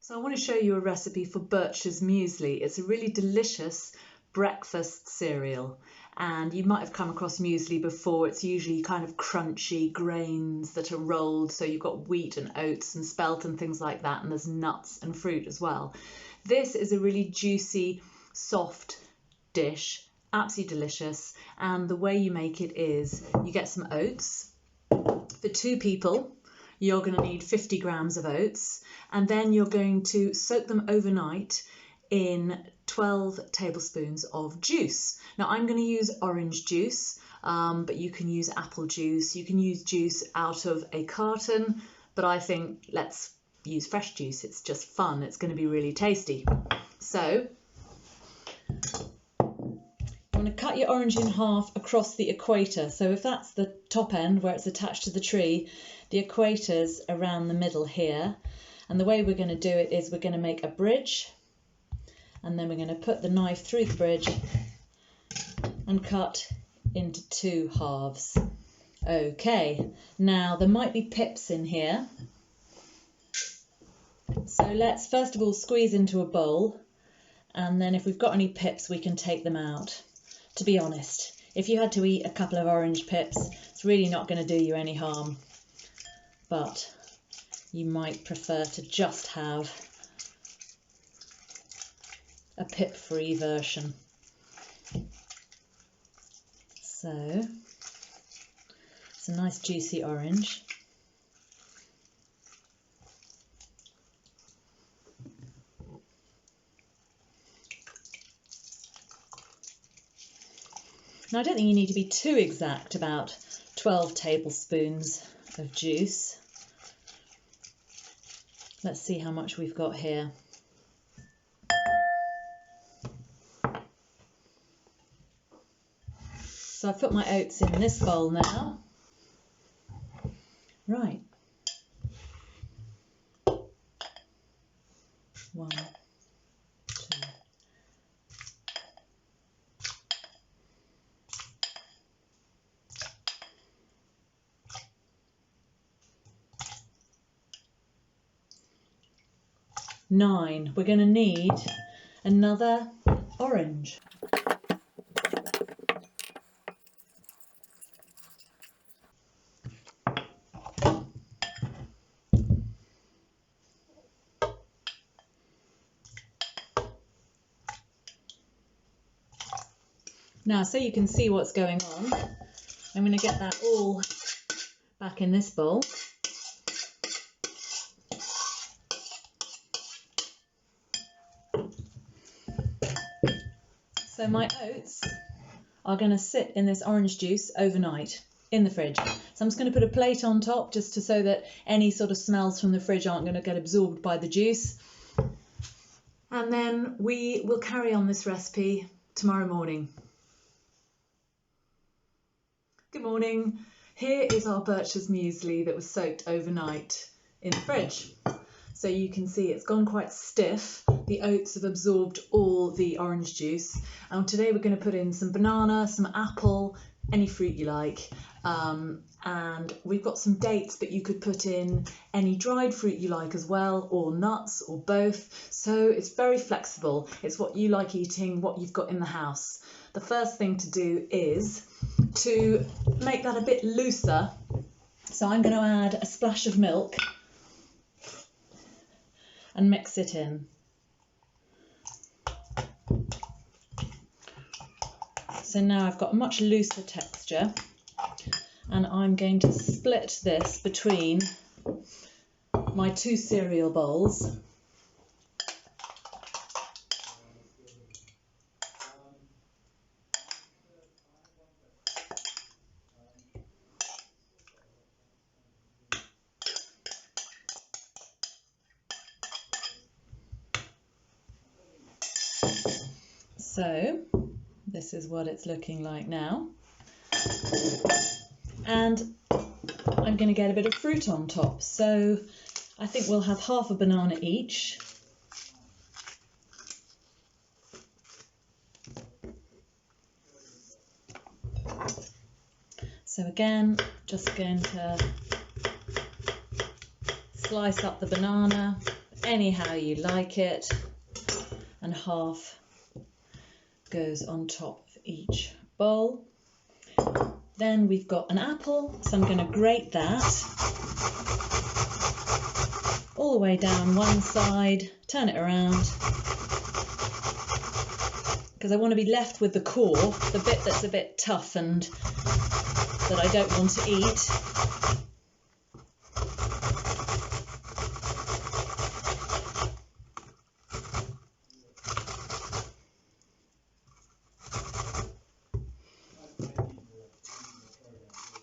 So I want to show you a recipe for Bircher's muesli. It's a really delicious breakfast cereal, and you might have come across muesli before. It's usually kind of crunchy grains that are rolled, so you've got wheat and oats and spelt and things like that, and there's nuts and fruit as well. This is a really juicy, soft dish, absolutely delicious, and the way you make it is you get some oats. For 2 people, you're going to need 50 grams of oats, and then you're going to soak them overnight in 12 tablespoons of juice. Now I'm going to use orange juice, but you can use apple juice, you can use juice out of a carton, but I think let's use fresh juice. It's just fun, it's going to be really tasty. So you want to cut your orange in half across the equator. So if that's the top end where it's attached to the tree, the equator's around the middle here. And the way we're going to do it is we're going to make a bridge, and then we're going to put the knife through the bridge and cut into 2 halves. Okay, now there might be pips in here. So let's first of all squeeze into a bowl, and then if we've got any pips we can take them out. To be honest, if you had to eat a couple of orange pips, it's really not going to do you any harm. But you might prefer to just have a pip-free version. So it's a nice juicy orange. Now I don't think you need to be too exact about 12 tablespoons of juice. Let's see how much we've got here. So I've put my oats in this bowl now. Right. 1, 2. Nine. We're going to need another orange. Now, so you can see what's going on, I'm going to get that all back in this bowl. So my oats are going to sit in this orange juice overnight in the fridge. So I'm just going to put a plate on top just so that any sort of smells from the fridge aren't going to get absorbed by the juice. And then we will carry on this recipe tomorrow morning. Good morning. Here is our Bircher's muesli that was soaked overnight in the fridge. So you can see it's gone quite stiff. The oats have absorbed all the orange juice. And today we're going to put in some banana, some apple, any fruit you like. And we've got some dates, but you could put in any dried fruit you like as well, or nuts, or both. So it's very flexible. It's what you like eating, what you've got in the house. The first thing to do is to make that a bit looser. So I'm going to add a splash of milk and mix it in. So now I've got a much looser texture, and I'm going to split this between my 2 cereal bowls. So this is what it's looking like now. And I'm going to get a bit of fruit on top. So I think we'll have half a banana each. So again, just going to slice up the banana anyhow you like it, and half goes on top of each bowl. Then we've got an apple, so I'm going to grate that all the way down one side, turn it around, because I want to be left with the core, the bit that's a bit tough and that I don't want to eat.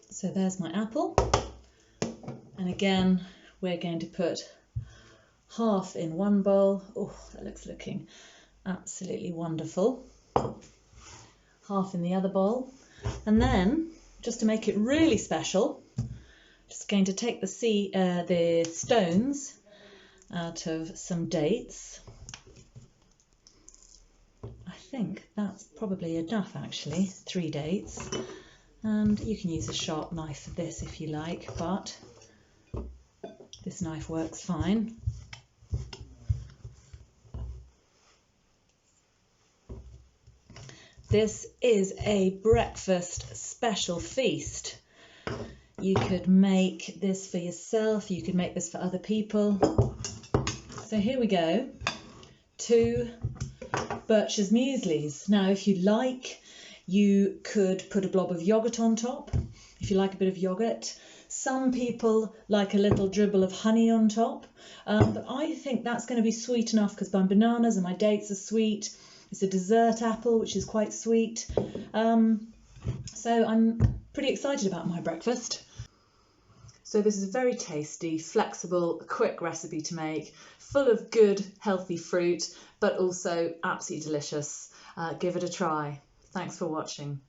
So there's my apple, and again we're going to put half in one bowl. Oh, that looking absolutely wonderful. Half in the other bowl, and then just to make it really special, just going to take the stones out of some dates. I think that's probably enough actually, 3 dates. And you can use a sharp knife for this if you like, but this knife works fine. This is a breakfast special feast. You could make this for yourself, you could make this for other people. So here we go, 2 Bircher's mueslis. Now if you like, you could put a blob of yoghurt on top, if you like a bit of yoghurt. Some people like a little dribble of honey on top, but I think that's going to be sweet enough because my bananas and my dates are sweet. It's a dessert apple, which is quite sweet. So I'm pretty excited about my breakfast. So this is a very tasty, flexible, quick recipe to make, full of good, healthy fruit, but also absolutely delicious. Give it a try. Thanks for watching.